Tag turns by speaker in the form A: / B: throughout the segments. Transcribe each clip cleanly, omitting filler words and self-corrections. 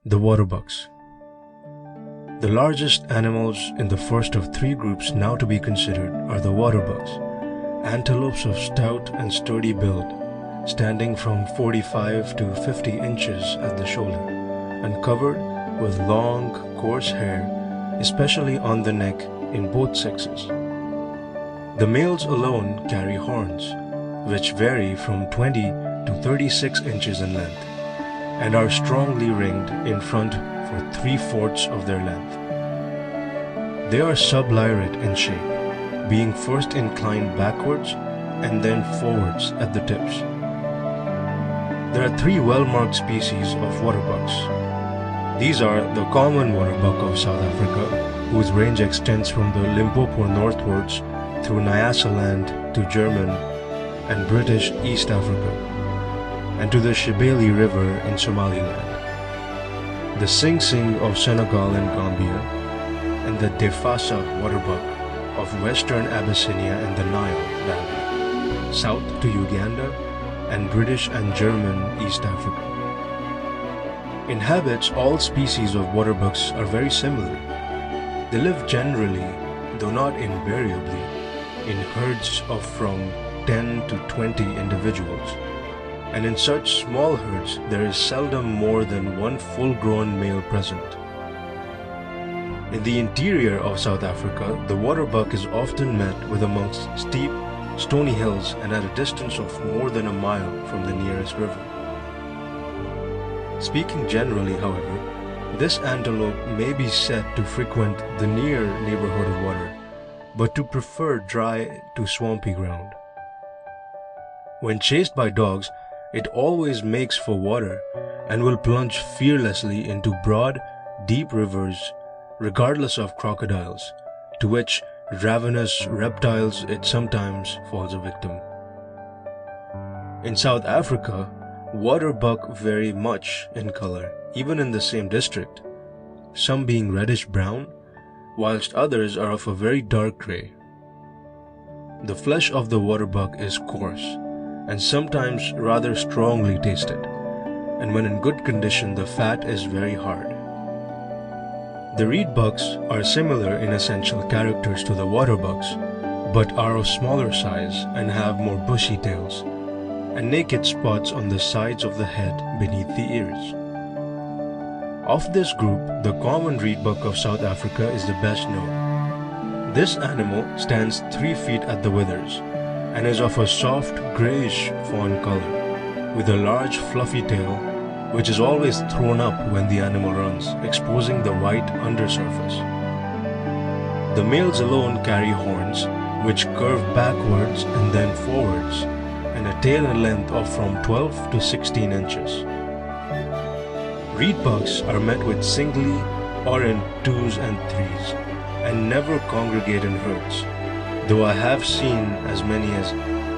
A: The water bucks. The largest animals in the first of three groups now to be considered are the water bucks, antelopes of stout and sturdy build, standing from 45 to 50 inches at the shoulder, and covered with long, coarse hair, especially on the neck in both sexes. The males alone carry horns, which vary from 20 to 36 inches in length, and are strongly ringed in front for 3/4 of their length. They are sublyrate in shape, being first inclined backwards and then forwards at the tips. There are three well-marked species of waterbucks. These are the common waterbuck of South Africa, whose range extends from the Limpopo northwards through Nyasaland to German and British East Africa, and to the Shebeli River in Somaliland, the Sing Sing of Senegal and Gambia, and the Defasa waterbuck of western Abyssinia and the Nile Valley, south to Uganda and British and German East Africa. In habits, all species of waterbucks are very similar. They live generally, though not invariably, in herds of from 10 to 20 individuals, and in such small herds there is seldom more than one full-grown male present. In the interior of South Africa, the waterbuck is often met with amongst steep, stony hills and at a distance of more than a mile from the nearest river. Speaking generally, however, this antelope may be said to frequent the near neighborhood of water, but to prefer dry to swampy ground. When chased by dogs, it always makes for water and will plunge fearlessly into broad, deep rivers, regardless of crocodiles, to which ravenous reptiles it sometimes falls a victim. In South Africa, waterbuck vary much in color, even in the same district, some being reddish-brown, whilst others are of a very dark gray. The flesh of the waterbuck is coarse, and sometimes rather strongly tasted, and when in good condition the fat is very hard. The reedbucks are similar in essential characters to the waterbucks, but are of smaller size and have more bushy tails, and naked spots on the sides of the head beneath the ears. Of this group, the common reedbuck of South Africa is the best known. This animal stands 3 feet at the withers, and is of a soft greyish fawn color, with a large fluffy tail, which is always thrown up when the animal runs, exposing the white undersurface. The males alone carry horns, which curve backwards and then forwards, and a tail in length of from 12 to 16 inches. Reedbucks are met with singly or in 2s and 3s, and never congregate in herds, though I have seen as many as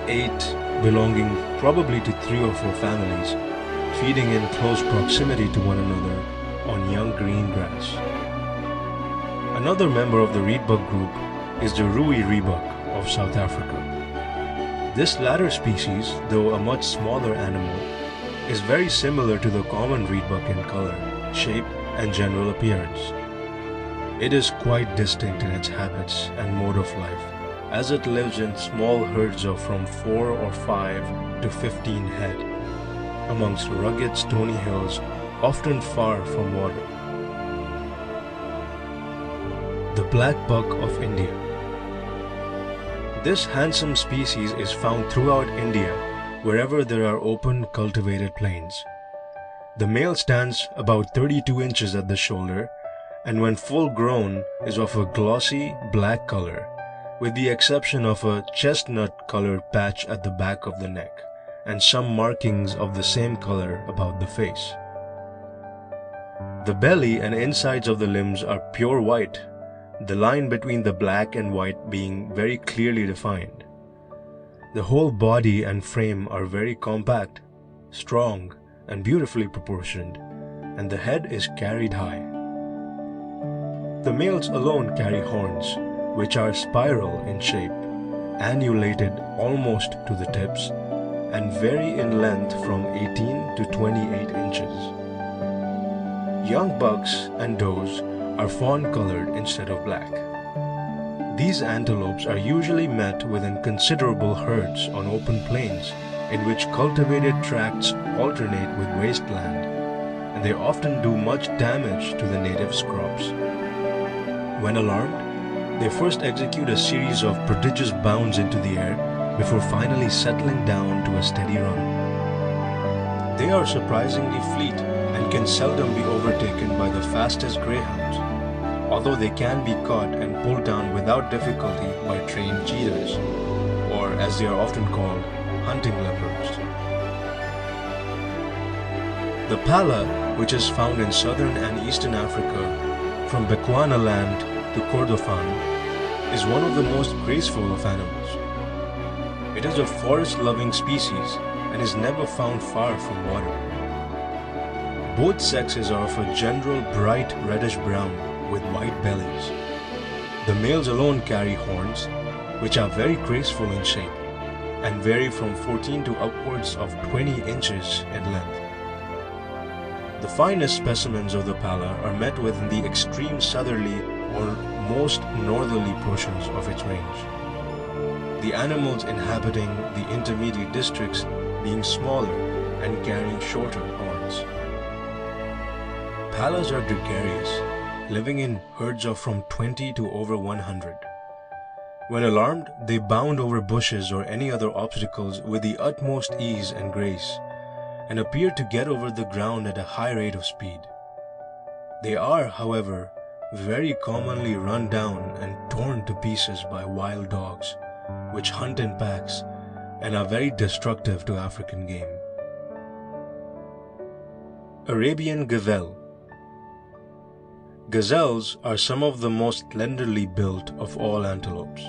A: 8 belonging probably to 3 or 4 families, feeding in close proximity to one another on young green grass. Another member of the reedbuck group is the Rui reedbuck of South Africa. This latter species, though a much smaller animal, is very similar to the common reedbuck in color, shape, and general appearance. It is quite distinct in its habits and mode of life, as it lives in small herds of from 4 or 5 to 15 head, amongst rugged stony hills, often far from water. The black buck of India. This handsome species is found throughout India, wherever there are open cultivated plains. The male stands about 32 inches at the shoulder, and when full grown is of a glossy black color, with the exception of a chestnut-colored patch at the back of the neck, and some markings of the same color about the face. The belly and insides of the limbs are pure white, the line between the black and white being very clearly defined. The whole body and frame are very compact, strong, and beautifully proportioned, and the head is carried high. The males alone carry horns, which are spiral in shape, annulated almost to the tips, and vary in length from 18 to 28 inches. Young bucks and does are fawn-colored instead of black. These antelopes are usually met within considerable herds on open plains in which cultivated tracts alternate with wasteland, and they often do much damage to the natives' crops. When alarmed, they first execute a series of prodigious bounds into the air before finally settling down to a steady run. They are surprisingly fleet and can seldom be overtaken by the fastest greyhounds, although they can be caught and pulled down without difficulty by trained cheetahs, or as they are often called, hunting leopards. The pala, which is found in southern and eastern Africa, from Bechuanaland to Kordofan, is one of the most graceful of animals. It is a forest-loving species and is never found far from water. Both sexes are of a general bright reddish-brown with white bellies. The males alone carry horns, which are very graceful in shape and vary from 14 to upwards of 20 inches in length. The finest specimens of the pala are met with in the extreme southerly or most northerly portions of its range, the animals inhabiting the intermediate districts being smaller and carrying shorter horns. Palas are gregarious, living in herds of from 20 to over 100. When alarmed, they bound over bushes or any other obstacles with the utmost ease and grace, and appear to get over the ground at a high rate of speed. They are, however, very commonly run down and torn to pieces by wild dogs, which hunt in packs and are very destructive to African game. Arabian gazelle. Gazelles are some of the most slenderly built of all antelopes.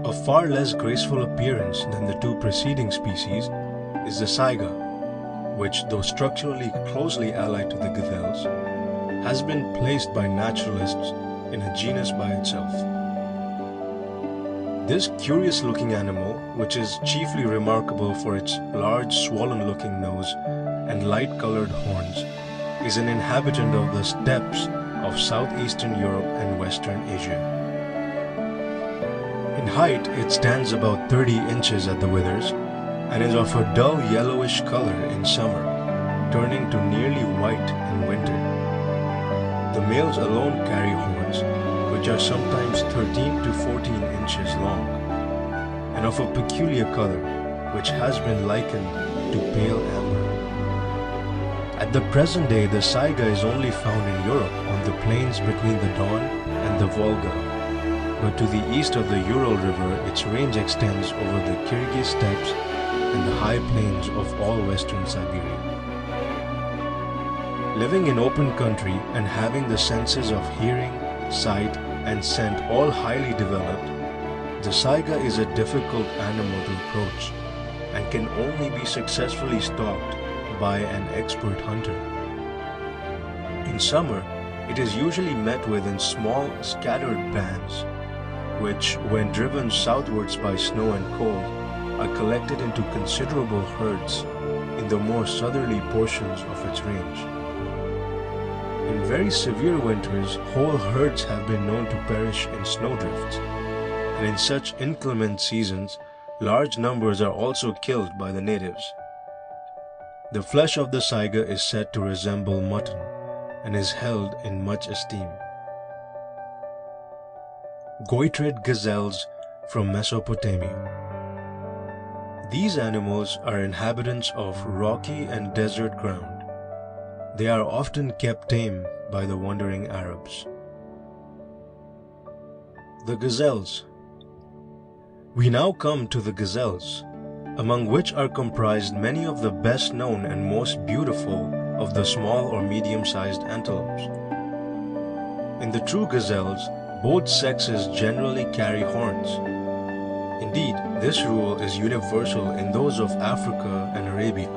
A: Of far less graceful appearance than the two preceding species is the saiga, which, though structurally closely allied to the gazelles, has been placed by naturalists in a genus by itself. This curious-looking animal, which is chiefly remarkable for its large swollen-looking nose and light-colored horns, is an inhabitant of the steppes of southeastern Europe and western Asia. In height, it stands about 30 inches at the withers and is of a dull yellowish color in summer, turning to nearly white in winter. The males alone carry horns, which are sometimes 13 to 14 inches long, and of a peculiar color, which has been likened to pale amber. At the present day, the saiga is only found in Europe on the plains between the Don and the Volga, but to the east of the Ural River its range extends over the Kyrgyz steppes and the high plains of all western Siberia. Living in open country and having the senses of hearing, sight, and scent all highly developed, the saiga is a difficult animal to approach and can only be successfully stalked by an expert hunter. In summer, it is usually met with in small, scattered bands, which, when driven southwards by snow and cold, are collected into considerable herds in the more southerly portions of its range. In very severe winters, whole herds have been known to perish in snowdrifts, and in such inclement seasons, large numbers are also killed by the natives. The flesh of the saiga is said to resemble mutton and is held in much esteem. Goitrid gazelles from Mesopotamia. These animals are inhabitants of rocky and desert ground. They are often kept tame by the wandering Arabs. The gazelles. We now come to the gazelles, among which are comprised many of the best known and most beautiful of the small or medium-sized antelopes. In the true gazelles, both sexes generally carry horns. Indeed, this rule is universal in those of Africa and Arabia,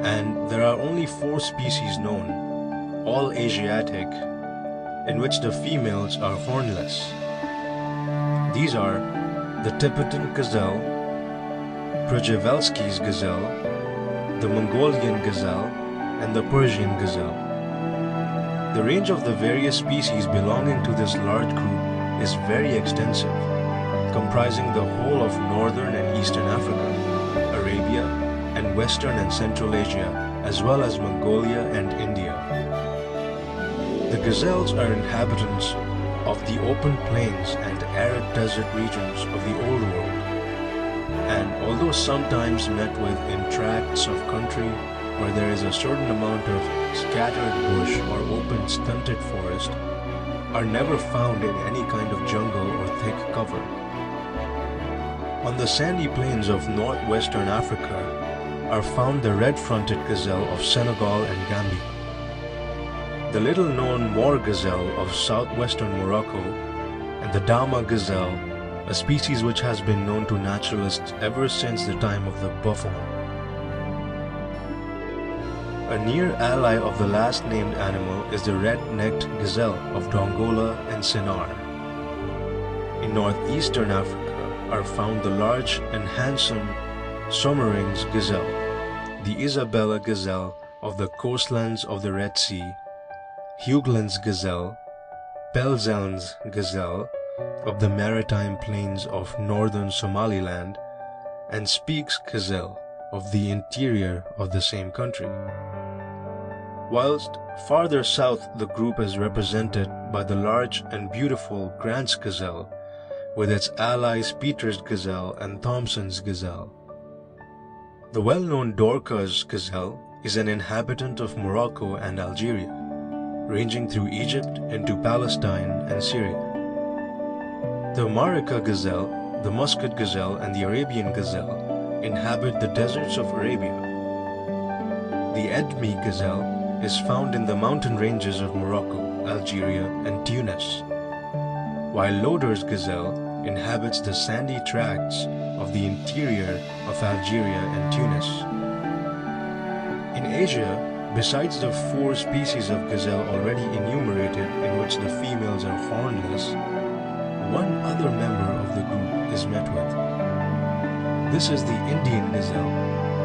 A: and there are only 4 species known, all Asiatic, in which the females are hornless. These are the Tibetan gazelle, Przewalski's gazelle, the Mongolian gazelle, and the Persian gazelle. The range of the various species belonging to this large group is very extensive, comprising the whole of northern and eastern Africa, Arabia, and western and central Asia, as well as Mongolia and India. The gazelles are inhabitants of the open plains and arid desert regions of the Old World, and although sometimes met with in tracts of country where there is a certain amount of scattered bush or open stunted forest, are never found in any kind of jungle or thick cover. On the sandy plains of northwestern Africa are found the red-fronted gazelle of Senegal and Gambia, the little-known Moor gazelle of southwestern Morocco, and the Dama gazelle, a species which has been known to naturalists ever since the time of the buffalo. A near ally of the last named animal is the red-necked gazelle of Dongola and Sennar. In northeastern Africa are found the large and handsome Soemmerring's gazelle, the Isabella gazelle of the coastlands of the Red Sea, Hugeland's gazelle, Pelzeln's gazelle of the maritime plains of northern Somaliland, and Speke's gazelle of the interior of the same country. Whilst farther south the group is represented by the large and beautiful Grant's gazelle, with its allies Peter's gazelle and Thompson's gazelle. The well-known Dorcas gazelle is an inhabitant of Morocco and Algeria, ranging through Egypt into Palestine and Syria. The Marika gazelle, the Muscat gazelle, and the Arabian gazelle inhabit the deserts of Arabia. The Edmi gazelle is found in the mountain ranges of Morocco, Algeria, and Tunis, while Loder's gazelle inhabits the sandy tracts of the interior of Algeria and Tunis. In Asia, besides the 4 species of gazelle already enumerated in which the females are hornless, one other member of the group is met with. This is the Indian gazelle,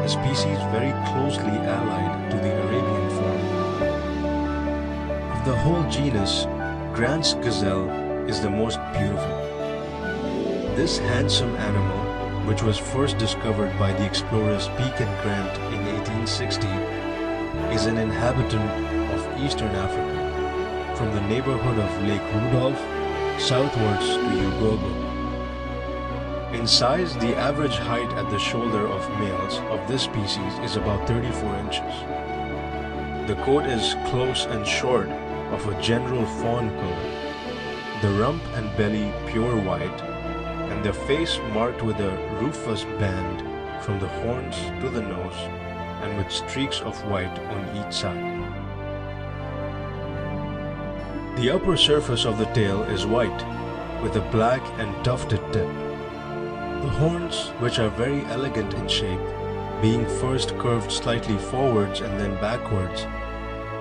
A: a species very closely allied to the Arabian form. Of the whole genus, Grant's gazelle is the most beautiful. This handsome animal, which was first discovered by the explorers Peake and Grant in 1860, is an inhabitant of eastern Africa, from the neighborhood of Lake Rudolph southwards to Ugogo. In size, the average height at the shoulder of males of this species is about 34 inches. The coat is close and short, of a general fawn color, the rump and belly pure white, and the face marked with a rufous band from the horns to the nose, and with streaks of white on each side. The upper surface of the tail is white, with a black and tufted tip. The horns, which are very elegant in shape, being first curved slightly forwards and then backwards,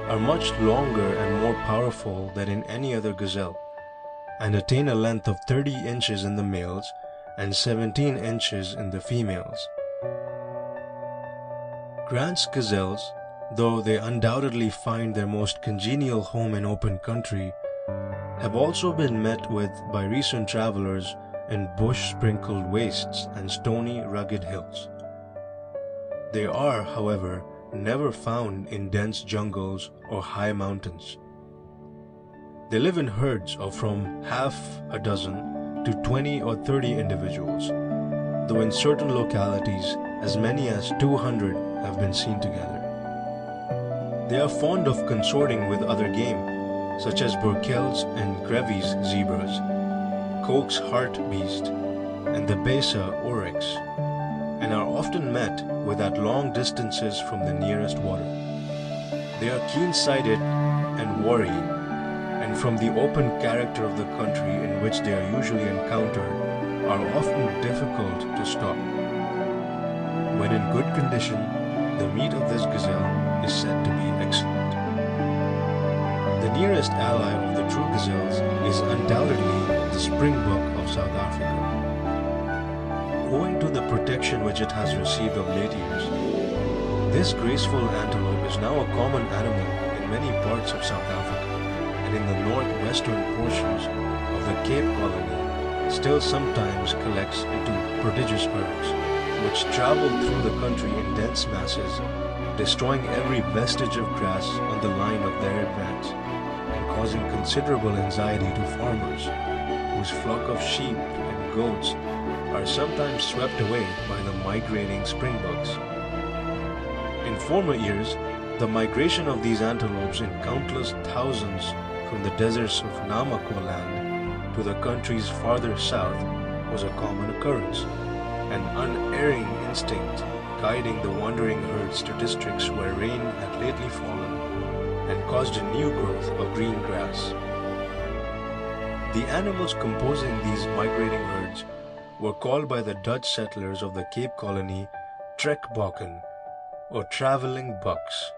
A: are much longer and more powerful than in any other gazelle, and attain a length of 30 inches in the males and 17 inches in the females. Grant's gazelles, though they undoubtedly find their most congenial home in open country, have also been met with by recent travelers in bush-sprinkled wastes and stony, rugged hills. They are, however, never found in dense jungles or high mountains. They live in herds of from half a dozen to 20 or 30 individuals, though in certain localities as many as 200 have been seen together. They are fond of consorting with other game, such as Burkell's and Grevy's zebras, Koch's hartebeest, and the Besa oryx, and are often met with at long distances from the nearest water. They are keen-sighted and wary, and from the open character of the country in which they are usually encountered, are often difficult to stop. When in good condition, the meat of this gazelle is said to be excellent. The nearest ally of the true gazelles is undoubtedly the springbok of South Africa. Owing to the protection which it has received of late years, This graceful antelope is now a common animal in many parts of South Africa, and in the northwestern portions of the Cape Colony still sometimes collects into prodigious herds, which travel through the country in dense masses, destroying every vestige of grass on the line of their advance, and causing considerable anxiety to farmers, whose flock of sheep and goats are sometimes swept away by the migrating springbugs. In former years, the migration of these antelopes in countless thousands from the deserts of Namako land to the country's farther south was a common occurrence, an unerring instinct guiding the wandering herds to districts where rain had lately fallen and caused a new growth of green grass. The animals composing these migrating herds were called by the Dutch settlers of the Cape Colony trekbokken, or traveling bucks.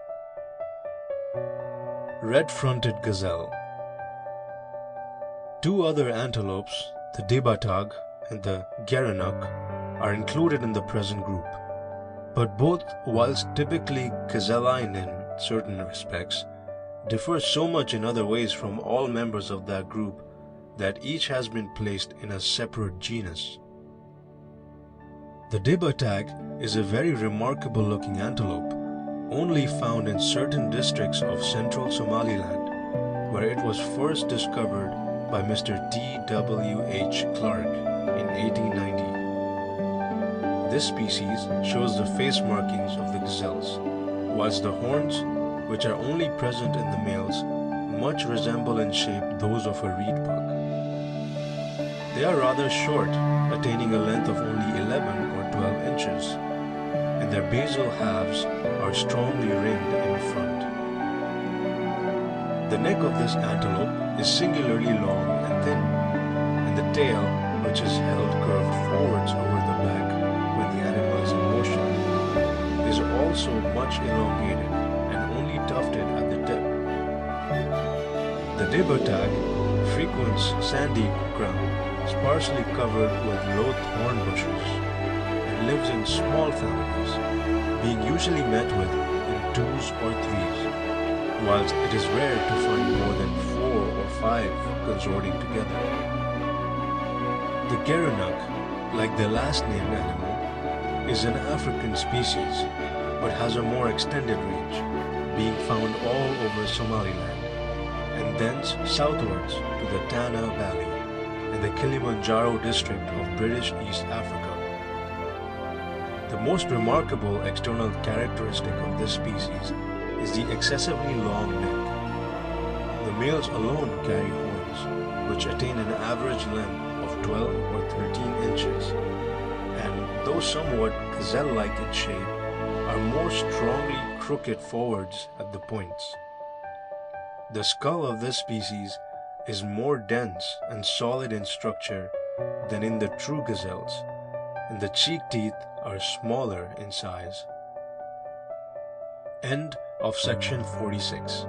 A: Red-fronted gazelle. Two other antelopes, the debatag and the gerenuck, are included in the present group, but both, whilst typically gazelline in certain respects, differ so much in other ways from all members of that group that each has been placed in a separate genus. The debatag is a very remarkable looking antelope, only found in certain districts of central Somaliland, where it was first discovered by Mr. T.W.H. Clark in 1890. This species shows the face markings of the gazelles, whilst the horns, which are only present in the males, much resemble in shape those of a reed bug. They are rather short, attaining a length of only 11 or 12 inches, and their basal halves are strongly ringed in front. The neck of this antelope is singularly long and thin, and the tail, which is held curved forwards over the back when the animal is in motion, is also much elongated and only tufted at the tip. The debatag frequents sandy ground, sparsely covered with low thorn bushes, and lives in small families, being usually met with in twos or threes, whilst it is rare to find more than 4 or 5 consorting together. The gerenuck, like the last named animal, is an African species, but has a more extended range, being found all over Somaliland, and thence southwards to the Tana Valley and the Kilimanjaro district of British East Africa. The most remarkable external characteristic of this species is the excessively long neck. The males alone carry horns, which attain an average length of 12 or 13 inches, and though somewhat gazelle-like in shape, are more strongly crooked forwards at the points. The skull of this species is more dense and solid in structure than in the true gazelles, and the cheek teeth are smaller in size. End of section 46.